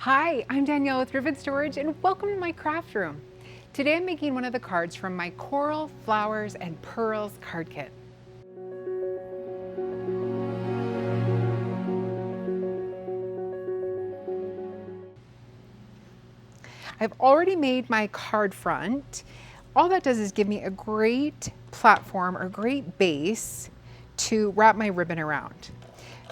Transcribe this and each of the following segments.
Hi, I'm Danielle with Ribbon Storage and welcome to my craft room. Today I'm making one of the cards from my Coral, Flowers, and Pearls card kit. I've already made my card front. All that does is give me a great platform or great base to wrap my ribbon around.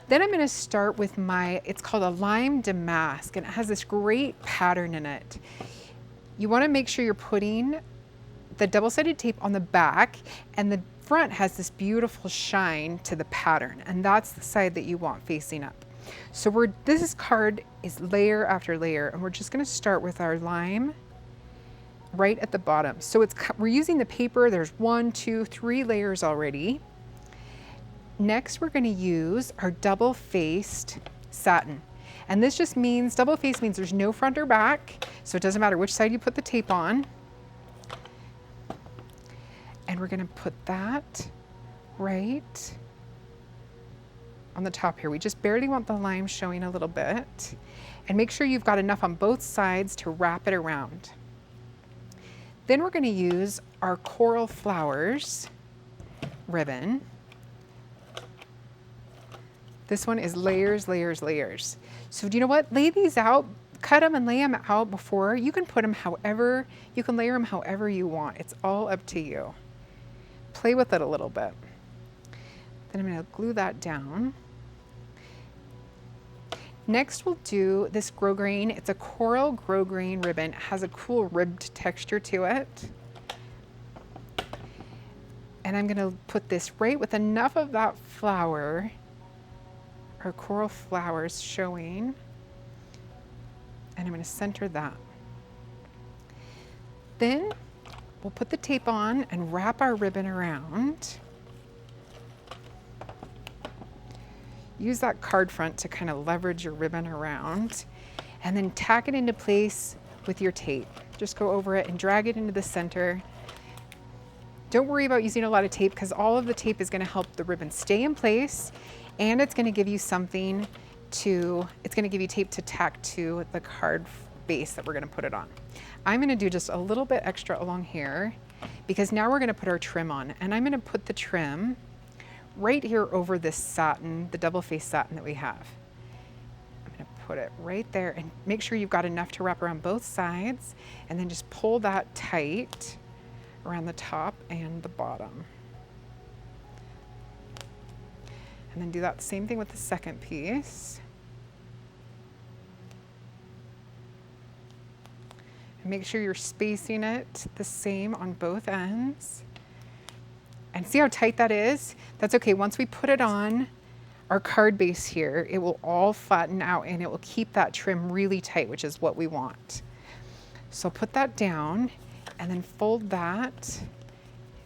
Then I'm going to start with it's called a lime damask, and it has this great pattern in it. You want to make sure you're putting the double-sided tape on the back, and the front has this beautiful shine to the pattern, and that's the side that you want facing up. So this card is layer after layer, and we're just going to start with our lime right at the bottom. So we're using the paper. There's 1, 2, 3 layers already. Next, we're going to use our double-faced satin. And this just means, double-faced means there's no front or back, so it doesn't matter which side you put the tape on. And we're going to put that right on the top here. We just barely want the lime showing a little bit. And make sure you've got enough on both sides to wrap it around. Then we're going to use our Coral Flowers ribbon. This one is layers, layers, layers. So do you know what? Lay these out, cut them and lay them out before. You can put them however, you can layer them however you want. It's all up to you. Play with it a little bit. Then I'm going to glue that down. Next we'll do this grosgrain. It's a coral grosgrain ribbon. It has a cool ribbed texture to it. And I'm going to put this right with enough of that flower, our coral flowers showing, and I'm going to center that. Then we'll put the tape on and wrap our ribbon around. Use that card front to kind of leverage your ribbon around, and then tack it into place with your tape. Just go over it and drag it into the center. Don't worry about using a lot of tape because all of the tape is going to help the ribbon stay in place, and it's going to give you it's going to give you tape to tack to the card base that we're going to put it on. I'm going to do just a little bit extra along here because now we're going to put our trim on, and I'm going to put the trim right here over this satin, the double-faced satin that we have. I'm going to put it right there and make sure you've got enough to wrap around both sides, and then just pull that tight around the top and the bottom. And then do that same thing with the second piece. And make sure you're spacing it the same on both ends. And see how tight that is? That's okay. Once we put it on our card base here, it will all flatten out and it will keep that trim really tight, which is what we want. So put that down and then fold that.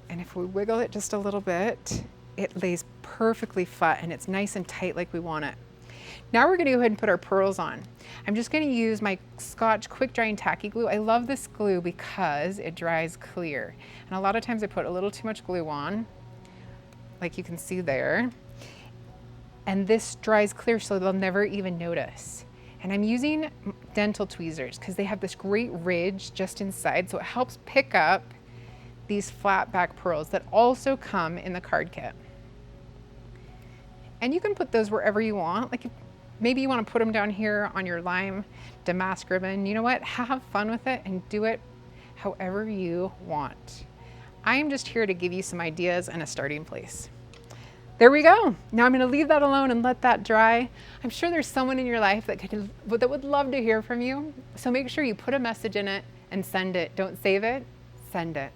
And if we wiggle it just a little bit, it lays perfectly flat and it's nice and tight like we want it. Now we're going to go ahead and put our pearls on. I'm just going to use my Scotch quick drying tacky glue. I love this glue because it dries clear. And a lot of times I put a little too much glue on, like you can see there. And this dries clear so they'll never even notice. And I'm using dental tweezers because they have this great ridge just inside, so it helps pick up these flat back pearls that also come in the card kit. And you can put those wherever you want. Like maybe you want to put them down here on your lime damask ribbon. You know what? Have fun with it and do it however you want. I am just here to give you some ideas and a starting place. There we go. Now I'm going to leave that alone and let that dry. I'm sure there's someone in your life that would love to hear from you. So make sure you put a message in it and send it. Don't save it, send it.